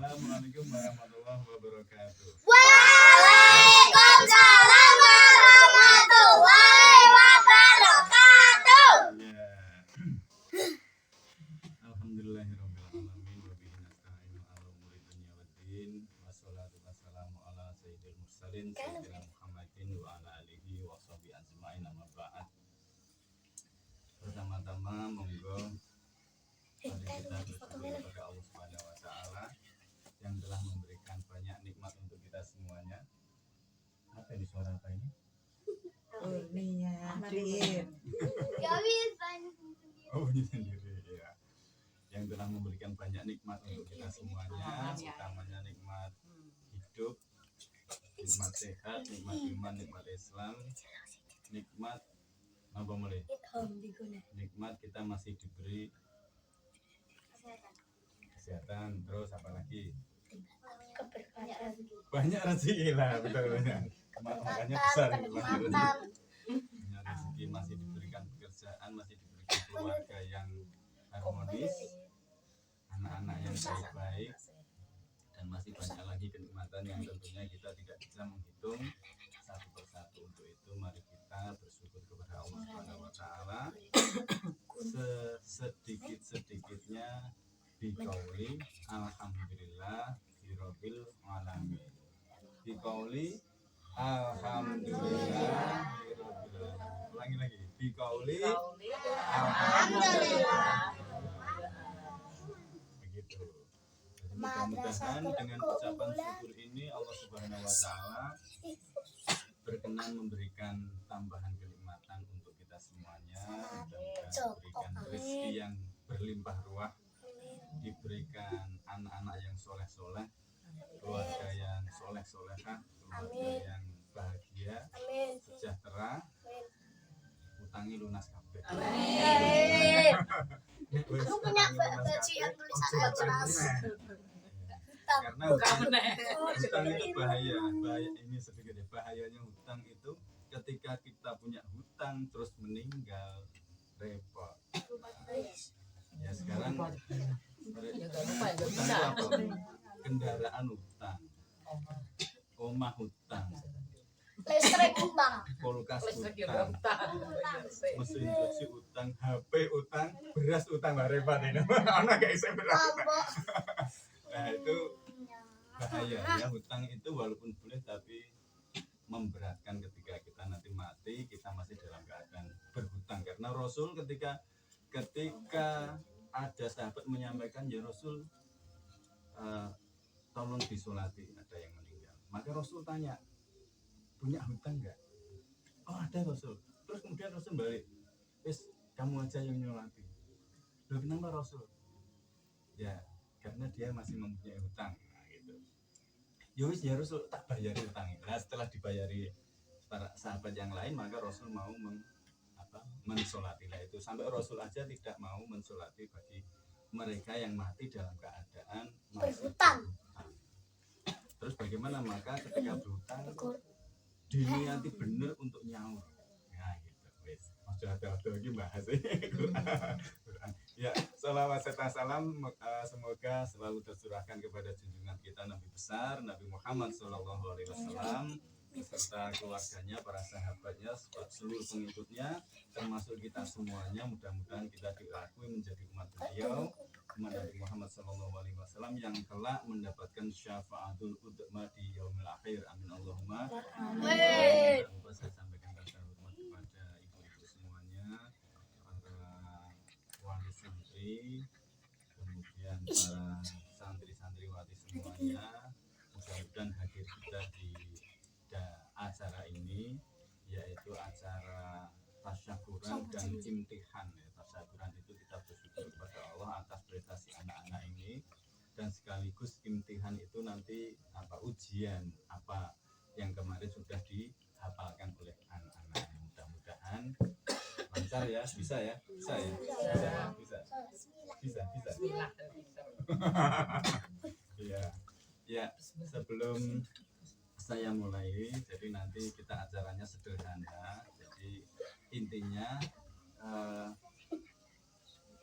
Assalamualaikum warahmatullahi wabarakatuh. Waalaikumsalam warahmatullahi wabarakatuh. Ya. Alhamdulillahirabbil alamin wa bihi nasta'inu ala umuri dunya waddin. Wassalatu wassalamu ala sayyidil mursalin sayyidina Muhammadin wa ala alihi wa sahbihi ajmain, amma ba'd. Pertama-tama monggo mari kita bersyukur kepada Allah Subhanahu wa taala yang telah memberikan banyak nikmat untuk kita semuanya. Apa ini, suara apa ini? Oh, ini sendiri ya. Yang telah memberikan banyak nikmat untuk kita semuanya, utamanya nikmat hidup, nikmat sehat, nikmat iman, nikmat Islam, nikmat apa mulai? Nikmat kita masih diberi kesehatan, terus apa lagi? Banyak rezeki lah, betul banyak. Makanya besar itu banyak rezeki, masih diberikan pekerjaan, masih diberikan keluarga yang harmonis, anak-anak yang baik-baik, dan masih banyak lagi kenikmatan yang tentunya kita tidak bisa menghitung satu persatu. Untuk itu mari kita bersyukur kepada Allah Subhanahu wa taala sedikit-sedikitnya biqauli alhamdulillah birabbil alamin. Biqauli alhamdulillah birabbil alamin. Ulangi lagi. Biqauli alhamdulillah. Begitu. Mudah-mudahan dengan ucapan syukur ini Allah Subhanahu wa taala berkenan memberikan tambahan kenikmatan untuk kita semuanya, mudah-mudahan diberikan rezeki yang berlimpah ruah, diberikan anak-anak yang soleh-soleh, keluarga yang soleh-solehah, keluarga yang bahagia, sejahtera, utangi lunas kabeh. Aku punya baju yang tulisannya jelas. Karena hutang itu bahaya ini sedikit ya, bahayanya hutang itu ketika kita punya hutang terus meninggal, repot. Ya sekarang hutang itu apa? Kendaraan hutang, rumah hutang, Listrik utang, kulkas utang, mesin cuci utang, HP utang, beras utang, mbak repot ini. Anak gak bisa beras. Nah itu bahaya ya, hutang itu walaupun boleh tapi memberatkan ketika kita nanti mati, kita masih dalam keadaan berhutang. Karena Rasul ketika ada sahabat menyampaikan, ya Rasul tolong disolati, ada yang meninggal. Maka Rasul tanya, punya hutang enggak? Oh ada Rasul. Terus kemudian Rasul balik, kamu aja yang nyolati. Loh kenapa Rasul? Ya karena dia masih mempunyai hutang. Nah, gitu. Yowis ya Rasul, tak bayari hutang. Nah setelah dibayari para sahabat yang lain, maka Rasul mau mensolatilah itu. Sampai Rasul aja tidak mau mensolati bagi mereka yang mati dalam keadaan berhutang. Terus bagaimana? Maka ketika berhutang diniati benar untuk nyaur. Nah gitu. Wes, ada lagi bahas Quran. Ya, salawat serta salam semoga selalu tercurahkan kepada junjungan kita Nabi besar Nabi Muhammad SAW beserta keluarganya, para sahabatnya, seluruh pengikutnya, termasuk kita semuanya. Mudah-mudahan kita diakui menjadi umat beliau, umat Nabi Muhammad SAW yang kelak mendapatkan syafaatul udzma di yaumil akhir. Amin Allahumma. Amin. Saya sampaikan rasa hormat kepada ibu-ibu semuanya, para wali santri, kemudian para santri-santriwati semuanya. Mudah-mudahan hadir kita di acara ini, yaitu acara tasyakuran dan imtihan. Tasyakuran itu kita bersyukur kepada Allah atas prestasi anak-anak ini, dan sekaligus imtihan itu nanti ujian apa yang kemarin sudah dihafalkan oleh anak-anak. Mudah-mudahan lancar ya, bisa ya. Ya, sebelum saya mulai, jadi nanti kita acaranya sederhana. Jadi intinya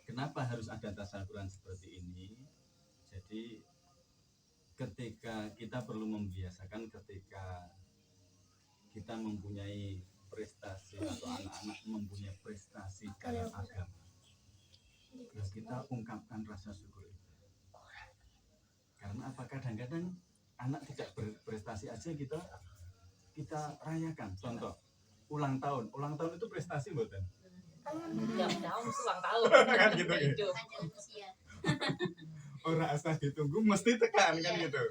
kenapa harus ada tasyakuran seperti ini? Jadi ketika kita perlu membiasakan ketika kita mempunyai prestasi atau anak-anak mempunyai prestasi dalam agama, terus kita ungkapkan rasa syukur itu. Karena apa, kadang-kadang anak tidak berprestasi aja kita rayakan. Contoh ulang tahun itu prestasi buatan. Tiap tahun ulang tahun. Kan gitu ya. Hidup. Orang asal ditunggu mesti tekan kan gitu.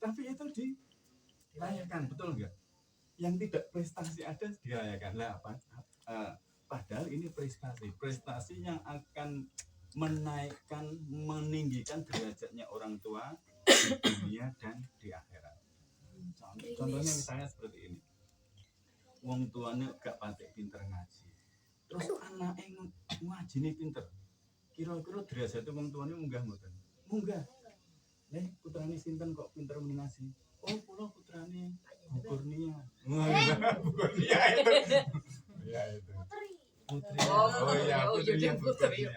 Tapi itu dirayakan, betul enggak? Yang tidak prestasi ada dirayakan lah apa? Padahal ini prestasi yang akan menaikkan, meninggikan derajatnya orang tua di dunia dan di akhirat. Contohnya misalnya seperti ini. Wong tuanya gak patek pinter ngaji. Terus anaknya ngaji nih pinter. Kira-kira derajatnya wong tuanya munggah mboten? Munggah. Putrane sinten kok pinter ngaji? Oh, kula putrane Bu Kurnia. Bu Kurnia itu. Ya itu. Putri. Oh iya, Putri.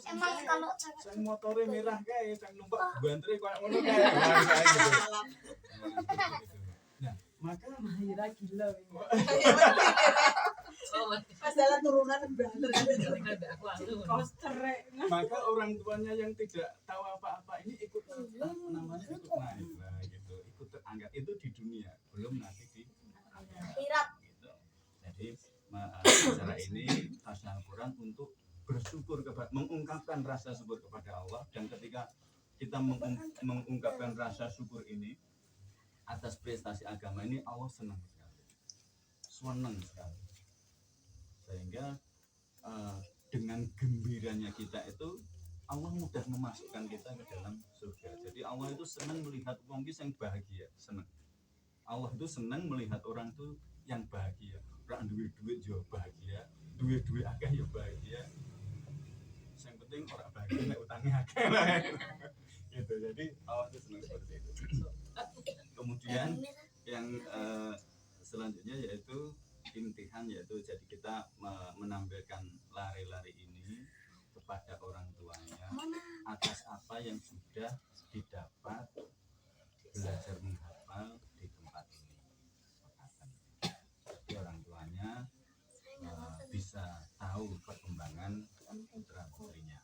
Emang kalau sang motore merah kae, sang numpak bantre koyo ngono kae. Gitu. Nah, maka Mahira gila. Masalah turunan banter Poster. maka orang tuanya yang tidak tahu apa-apa ini ikut namanya ikut naik lah gitu, ikut terangkat itu di dunia, belum nanti di akhirat gitu. Jadi acara ini tasawuf Quran untuk bersyukur kepada, mengungkapkan rasa syukur kepada Allah, dan ketika kita mengungkapkan rasa syukur ini atas prestasi agama ini, Allah senang sekali, sehingga dengan gembiranya kita itu Allah mudah memasukkan kita ke dalam surga. Jadi Allah itu senang melihat orang yang bahagia, senang. Allah itu senang melihat orang itu yang bahagia. Orang duit juga bahagia, duit akeh ya bahagia. Yang penting orang bahagia nek utangnya akeh lah. Gitu. Jadi Allah itu senang seperti itu. Kemudian yang selanjutnya yaitu imtihan, yaitu jadi kita menampilkan lari-lari ini kepada orang tuanya atas apa yang sudah didapat belajar menghafal di tempat ini. Jadi orang tuanya bisa tahu perkembangan putra putrinya.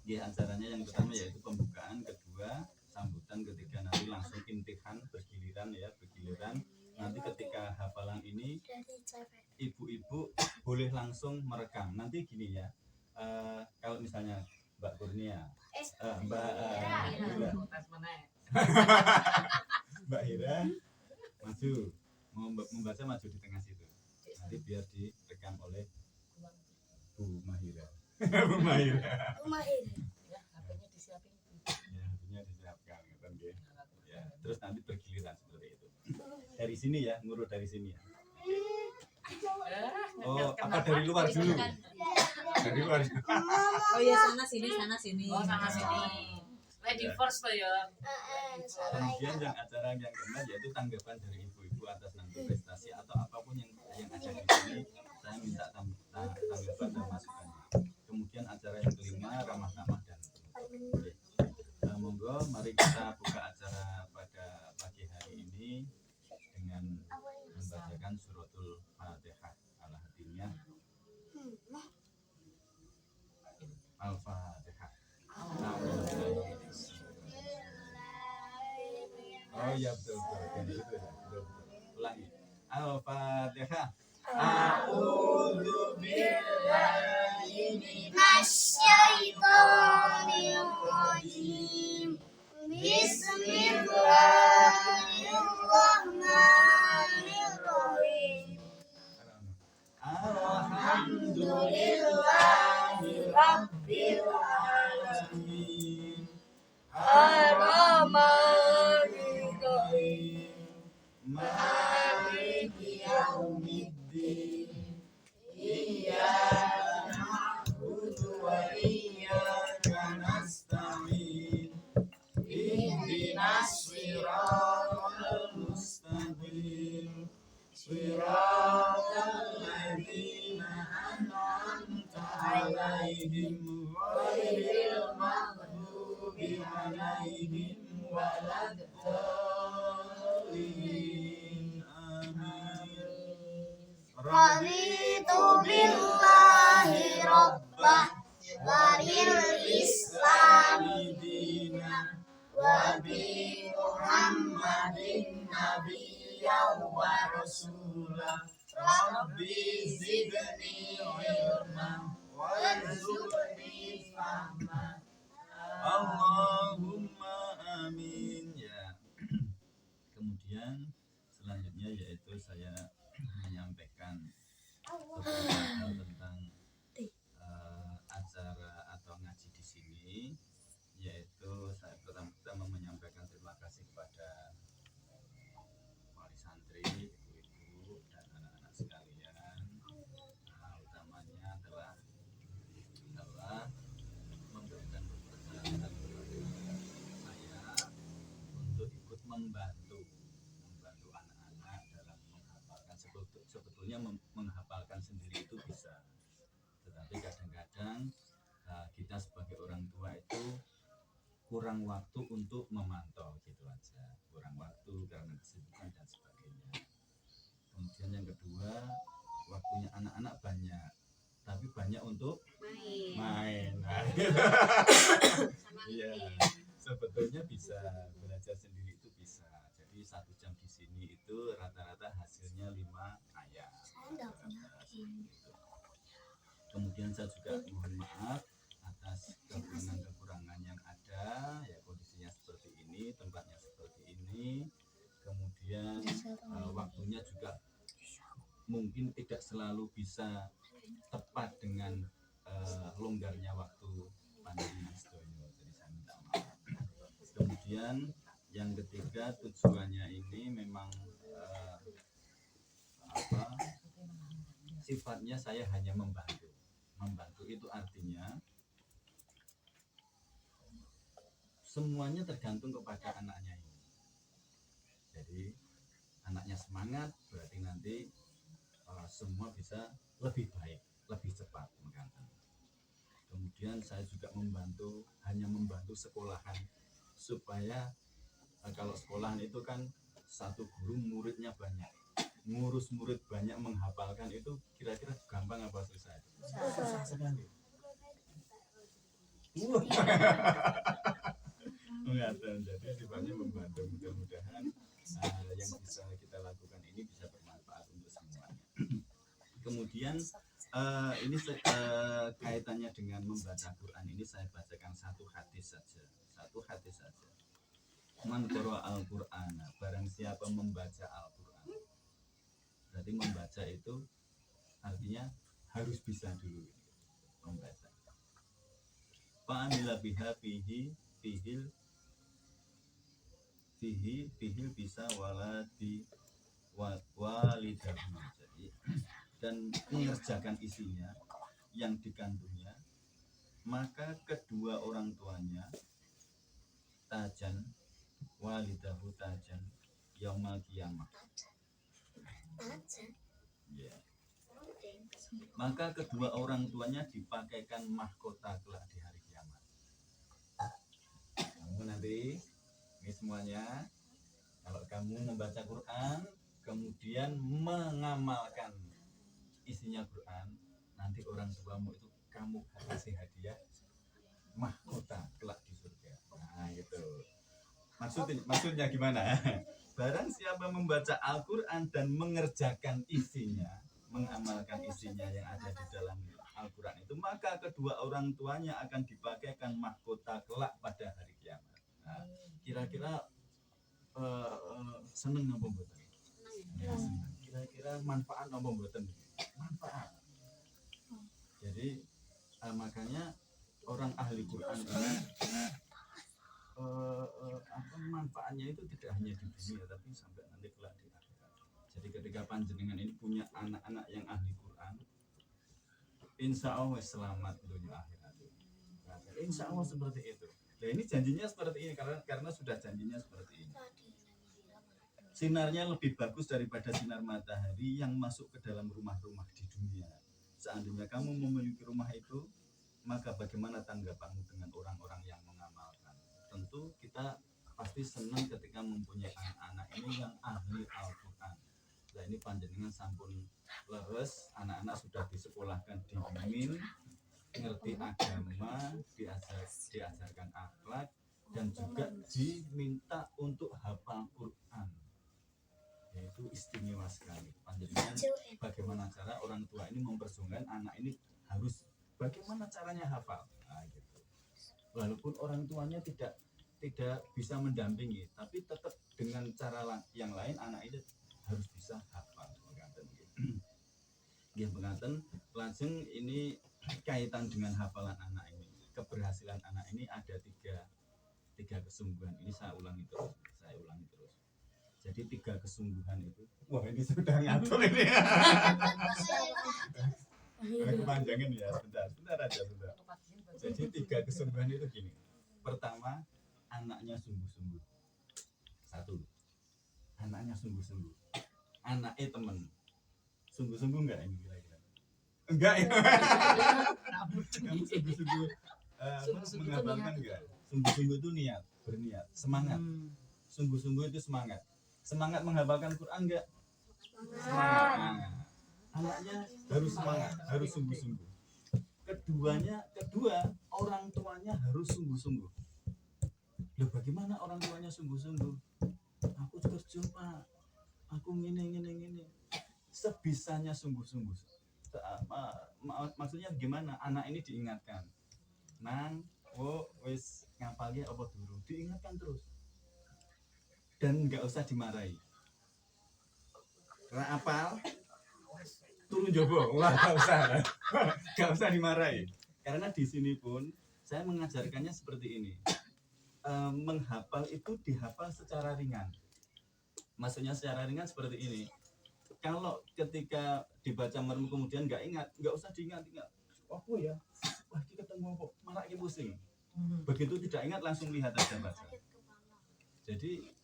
Ya, acaranya yang pertama yaitu pembukaan, kedua sambutan, ketiga nanti langsung imtihan bergiliran. Nanti ketika hafalan ini ibu-ibu boleh langsung merekam. Nanti gini ya, kalau misalnya Mbak Kurnia, Mbak Hira, Mbak Hira maju, mau membaca maju di tengah situ. Nanti biar direkam oleh Bu Mahira. Bu Mahira. Ya, HP-nya disiapin. Ya, HP-nya disiapkan kan dia. Ya, terus nanti bergiliran seperti itu. Dari sini ya, ngurut dari sini ya. Oh, apa dari luar dulu? Dari luar. Oh iya, sana sini. Oh, sama sini. Lady first tuh ya. Kemudian yang acara yang keempat yaitu tanggapan dari ibu-ibu atas nanti prestasi atau apapun yang ada di sini. Saya minta tanggapan dan masukan. Kemudian acara yang kelima ramah-ramah dan penutup. Monggo, mari kita buka acara pada pagi hari ini dengan membacakan suratul Fatihah ala hatinya. Al-Fatihah. Oh iya betul. Ulangi. Al-Fatihah. A'udzu billahi Minasyaitonir rajim. Bismillahirrahmanirrahim. Alhamdulillahi Rabbil Alamin. Ar-Rahmanir Rahim. Maliki Yaumiddin. Iyyaka na'budu wa iyyaka nasta'in. Ihdinas siratal mustaqim. Siratal ladzina an'amta 'alaihim ghairil maghdubi Raditu billahi rabbah wa bil islami dina wa bi Muhammadin nabiyyan wa rasulah Rabbi zidni ilma warzuqni fahma. Allahumma amin ya. Kemudian selanjutnya yaitu saya menyampaikan beberapa hal tentang acara atau ngaji di sini, yaitu saya pertama menyampaikan terima kasih kepada wali santri, ibu-ibu dan anak-anak sekalian. Utamanya telah memberikan kepercayaan kepada saya untuk ikut membantu anak-anak dalam menghafalkan. Sebetulnya menghafalkan sendiri itu bisa, tetapi kadang-kadang kita sebagai orang tua itu kurang waktu untuk memantau, gitu aja, kurang waktu karena kesibukan dan sebagainya. Kemudian yang kedua, waktunya anak-anak banyak, tapi banyak untuk main. Nah, iya, sebetulnya bisa belajar sendiri itu bisa. Jadi 1 jam di sini itu rata-rata hasilnya 5 ayat. Kemudian saya juga mohon maaf atas kekurangan-kekurangan yang ada, ya kondisinya seperti ini, tempatnya seperti ini, kemudian waktunya juga mungkin tidak selalu bisa tepat dengan longgarnya waktu panjenengan sedaya. Jadi saya minta maaf. Kemudian yang ketiga, tujuannya ini memang sifatnya saya hanya membantu. Membantu itu artinya semuanya tergantung kepada anaknya ini. Jadi anaknya semangat, berarti nanti semua bisa lebih baik, lebih cepat mengganti. Kemudian saya juga hanya membantu sekolahan supaya kalau sekolahan itu kan satu guru muridnya banyak, ngurus murid banyak menghafalkan itu kira-kira gampang apa susah? Susah sekali. Jadi sifatnya membantu, mudah-mudahan yang bisa kita lakukan ini bisa bermanfaat untuk semuanya. Kemudian ini kaitannya dengan membaca Quran ini saya bacakan satu hadis saja. Man qara al-Qur'an, barang siapa membaca Al-Qur'an. Berarti membaca itu artinya harus bisa dulu membaca. Fa'amila biha fihi bisa walidahu. Jadi dan mengerjakan isinya yang dikandungnya, maka kedua orang tuanya tajan walidahu tajan yaumal qiyamah. Ya. Maka kedua orang tuanya dipakaikan mahkota kelak di hari kiamat. Kamu nanti ini semuanya, kalau kamu membaca Quran kemudian mengamalkan isinya Quran, nanti orang tuamu itu kamu kasih hadiah mahkota kelak di surga. Nah itu maksudnya gimana? Barang siapa membaca Al-Quran dan mengerjakan isinya, mengamalkan isinya yang ada di dalam Al-Quran itu, maka kedua orang tuanya akan dipakaikan mahkota kelak pada hari kiamat. Nah, kira-kira seneng apa mboten? Ya, seneng. Kira-kira manfaat apa mboten? Manfaat. Jadi makanya orang ahli Quran ini manfaatnya itu tidak hanya di dunia tapi sampai nanti kelak di akhirat. Jadi ketika panjenengan ini punya anak-anak yang ahli Quran, insya Allah selamat dunia akhirat. Insya Allah seperti itu. Nah ini janjinya seperti ini karena sudah janjinya seperti ini. Sinarnya lebih bagus daripada sinar matahari yang masuk ke dalam rumah-rumah di dunia. Seandainya kamu memiliki rumah itu, maka bagaimana tanggapanmu dengan orang-orang yang mengamalkan? Tentu kita pasti senang ketika mempunyai anak-anak ini yang ahli Al-Quran. Nah ini panjenengan sampun leres, anak-anak sudah disekolahkan di Min, ngerti agama, diajarkan akhlak, dan juga diminta untuk hafal Quran. Yaitu istimewa sekali. Panjenengan bagaimana cara orang tua ini memperjuangkan anak ini harus bagaimana caranya hafal. Nah, gitu. Walaupun orang tuanya tidak bisa mendampingi, tapi tetap dengan cara yang lain anak ini harus bisa hafal. Ya penganten, lajeng ini kaitan dengan hafalan anak ini, keberhasilan anak ini ada tiga kesungguhan. Ini saya ulangi terus. Jadi 3 kesungguhan itu. Wah ini sudah ngatur ini. Kepanjangan ya, sebentar aja sudah. Jadi 3 kesungguhan itu gini. Pertama, anaknya sungguh-sungguh. 1, anaknya sungguh-sungguh. Anaknya temen. Sungguh-sungguh enggak ini kira-kira? Enggak ya. Kamu sungguh-sungguh mengabalkan enggak? Sungguh-sungguh itu niat, berniat, semangat. Sungguh-sungguh itu semangat. Semangat menghafalkan Quran enggak? Semangat. Nah, anaknya harus semangat, harus sungguh-sungguh. Kedua, orang tuanya harus sungguh-sungguh. Loh bagaimana orang tuanya sungguh-sungguh? Aku kerja Pak, aku ngene. Sebisanya sungguh-sungguh. Maksudnya gimana? Anak ini diingatkan. Nang, wis ngapalnya apa dulu? Diingatkan terus. Dan nggak usah dimarahi. Karena apal, turun jobo, wah nggak usah dimarahi. Karena di sini pun saya mengajarkannya seperti ini. Menghafal itu dihafal secara ringan. Maksudnya secara ringan seperti ini. Kalau ketika dibaca merem kemudian nggak ingat, nggak usah diingat-ingat. Oh ya, wah kita ketemu kok, malah pusing. Begitu tidak ingat langsung lihat aja baca. Jadi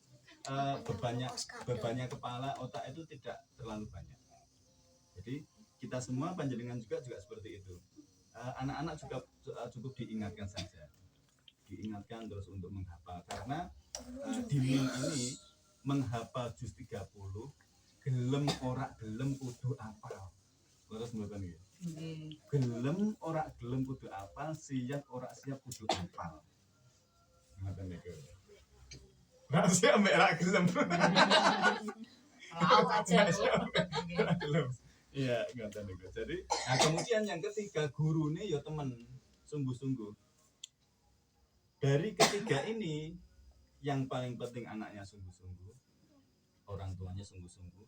bebannya kepala otak itu tidak terlalu banyak. Jadi kita semua panjenengan juga seperti itu. Anak-anak juga cukup diingatkan saja, diingatkan terus untuk menghafal. Karena di Min ini menghafal juz 30 gelem ora gelem kudu apal. Terus mboten nggih. Gelem ora gelem kudu apal, siap ora siap kudu apal. Ngoten niku. Rahasia mbak rak gelem. Tahu aja. Gelem. Iya, ngoten niku. Jadi, nah kemudian yang ketiga gurune ya temen, sungguh-sungguh. Dari ketiga ini yang paling penting anaknya sungguh-sungguh, orang tuanya sungguh-sungguh,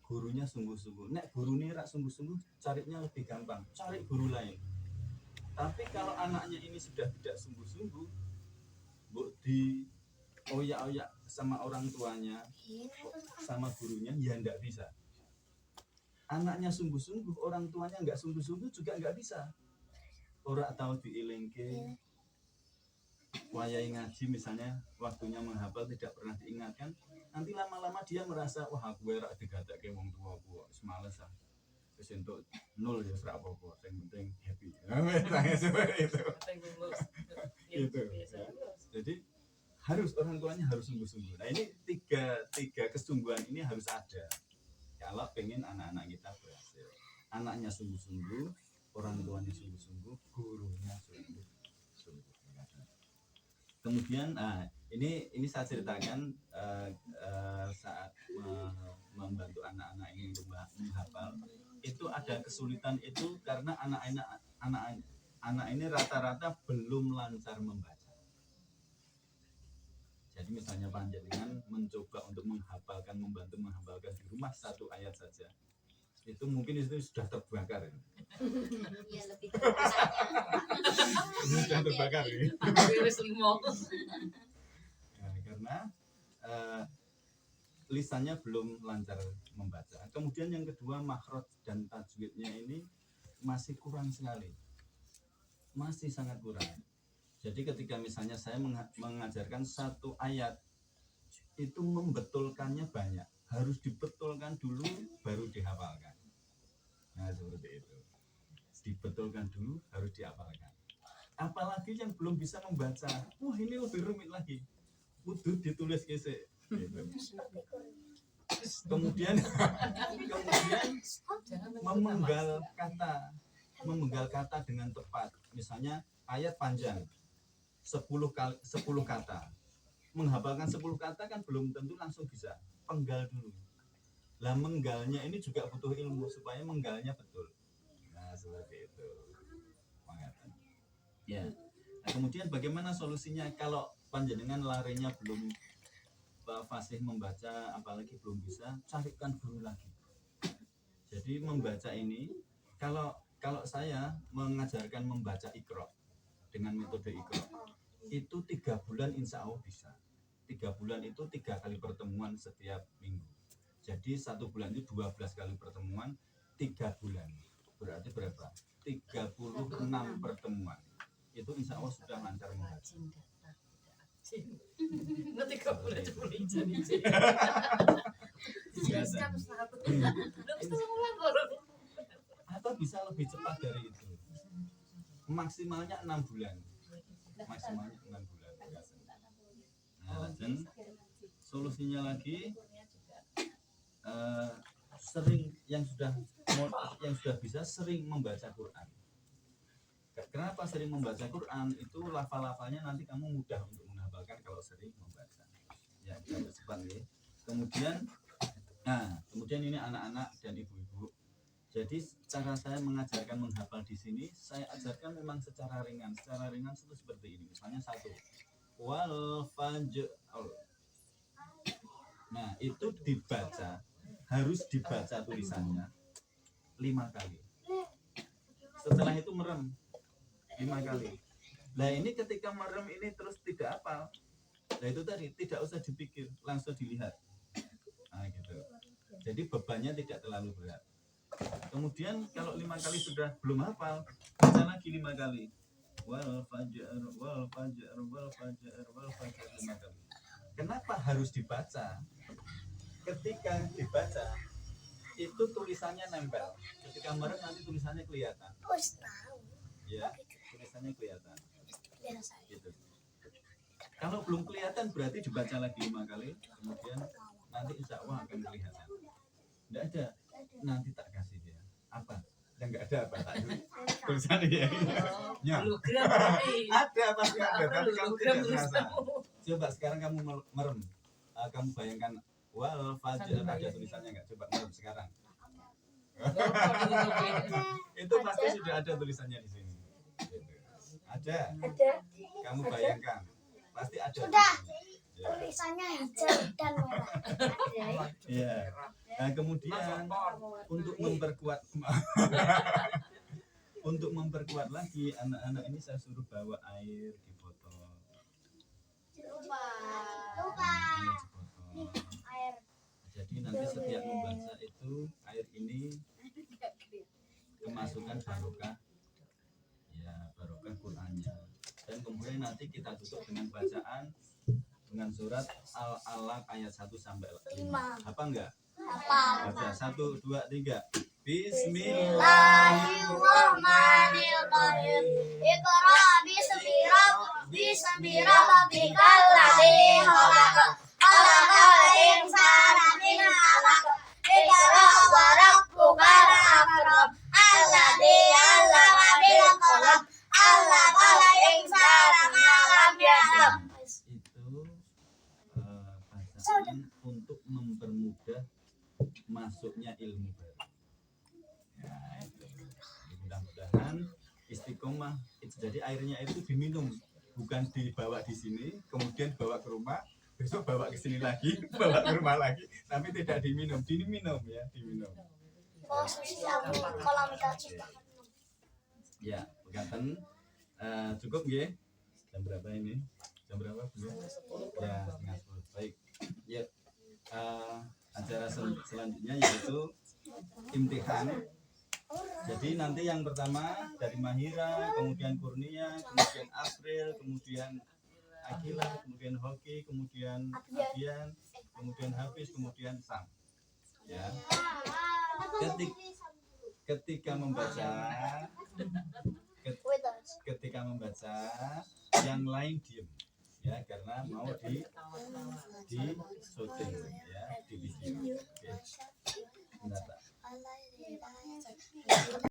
gurunya sungguh-sungguh. Nek gurune rak sungguh-sungguh, carinya lebih gampang, cari guru lain. Tapi kalau anaknya ini sudah tidak sungguh-sungguh, mbok di oyak-oyak sama orang tuanya, sama gurunya, ya nggak bisa. Anaknya sungguh-sungguh, orang tuanya nggak sungguh-sungguh juga nggak bisa. Ora tahu diilingke, wayai ngaji misalnya, waktunya menghafal tidak pernah diingatkan. Nanti lama-lama dia merasa, wah aku ora digatekke wong tuaku, semales ah. Wis entuk 0 ya ora apa-apa, yang penting happy. Seperti itu. Gitu. Ya. Jadi orang tuanya harus sungguh-sungguh. Nah ini tiga kesungguhan ini harus ada. Kalau pengen anak-anak kita berhasil, anaknya sungguh-sungguh, orang tuanya sungguh-sungguh, gurunya sungguh-sungguh. Kemudian, ini saya ceritakan saat membantu anak-anak ini untuk menghafal, itu ada kesulitan itu karena anak ini rata-rata belum lancar membaca. Jadi misalnya panjenengan mencoba untuk membantu menghafalkan di rumah 1 ayat saja, itu mungkin itu sudah terbakar. Iya lebih Ini sudah terbakar ya. Nah, karena lisannya belum lancar membaca. Kemudian yang kedua, makhraj dan tajwidnya ini masih kurang sekali, masih sangat kurang. Jadi ketika misalnya saya mengajarkan 1 ayat, itu membetulkannya banyak, harus dibetulkan dulu baru dihafalkan. Nah seperti itu, dibetulkan dulu harus dihafalkan. Apalagi yang belum bisa membaca, wah ini lebih rumit lagi, kudu ditulis gesek. Gitu. kemudian memenggal kata dengan tepat. Misalnya ayat panjang 10 kata. Menghafalkan 10 kata kan belum tentu langsung bisa. Penggal dulu. Lah menggalnya ini juga butuh ilmu supaya menggalnya betul. Nah, seperti itu. Ya. Nah, kemudian bagaimana solusinya kalau panjenengan larinya belum fasih membaca, apalagi belum bisa, carikan guru lagi. Jadi membaca ini, kalau saya mengajarkan membaca Iqra dengan metode Iqra, itu 3 bulan insya Allah bisa. 3 bulan itu 3 kali pertemuan setiap minggu. Jadi 1 bulan itu 12 kali pertemuan, 3 bulan. Berarti berapa? 36 pertemuan. Itu insya Allah sudah lancar membaca. Nanti kau boleh coba izin. Atau bisa lebih cepat dari itu. Maksimalnya 6 bulan. Maksimalnya 6 bulan. Nah, dan solusinya lagi sering yang sudah bisa sering membaca Quran. Kenapa sering membaca Quran? Itu lafal-lafalnya nanti kamu mudah untuk menghafalkan kalau sering membaca. Ya, kita cepat ya. Kemudian ini anak-anak dan ibu-ibu. Jadi cara saya mengajarkan menghafal di sini, saya ajarkan memang secara ringan. Secara ringan itu seperti ini. Misalnya 1. Wal fajr. Nah, itu dibaca, harus dibaca tulisannya 5 kali. Setelah itu merem 5 kali. Nah ini ketika merem ini terus tidak hafal. Nah itu tadi tidak usah dipikir, langsung dilihat. Nah gitu. Jadi bebannya tidak terlalu berat. Kemudian kalau 5 kali sudah belum hafal, baca lagi 5 kali. Wal fajr, wal fajr, wal fajr, wal fajr 5 kali. Kenapa harus dibaca? Ketika dibaca itu tulisannya nempel. Ketika merem nanti tulisannya kelihatan. Ya, tulisannya kelihatan. Gitu. Kalau belum kelihatan berarti dibaca lagi 5 kali, kemudian nanti insya Allah akan kelihatan. Tidak ada, nanti tak kasih dia. Apa? Yang nggak ada apa? Tak tulisannya ya. Ya. Ada pasti ada, tapi kamu tidak merasa. Coba sekarang kamu merem, kamu bayangkan wal fajr ada tulisannya nggak? Coba merem sekarang. Itu pasti sudah ada tulisannya di sini. Ada. Kamu bayangkan, pasti ada. Sudah. Tulisannya hijau dan merah. Iya. Nah, kemudian untuk memperkuat lagi anak-anak ini saya suruh bawa air di botol. Lupa. Air di botol. Jadi nanti setiap membaca itu air ini kemasukan barokah, ya barokah Qur'annya. Dan kemudian nanti kita tutup dengan bacaan dengan surat Al-Alaq ayat 1 sampai 5. Apa enggak? Apa? Baca 1, 2, 3. Bismillahirrahmanirrahim. Bismillahirrahmanirrahim. Iqra bismi rabbikal ladzi khalaq. Khalaqal insana min 'alaq. Iqra wa rabbukal akram. Alladzi 'allama bil qalam. 'allamal insana ma lam ya'lam. Bacaan untuk mempermudah masuknya ilmu baru. Ya, itu. Mudah-mudahan istiqomah. Jadi airnya itu diminum, bukan dibawa di sini, kemudian bawa ke rumah, besok bawa ke sini lagi, bawa ke rumah lagi, tapi tidak diminum, diminum ya, diminum. Ya, begaten. Cukup ya? Jam berapa ini? Jam berapa Bu? Ya, 9:30. Baik. Ya, acara selanjutnya yaitu imtihan. Jadi nanti yang pertama dari Mahira, kemudian Kurnia, kemudian April, kemudian Akila, kemudian Hoki, kemudian Abian, kemudian Hafiz, kemudian Sam. Ya. Ketika membaca yang lain diem. ya karena mau di syuting ya di video. Oke.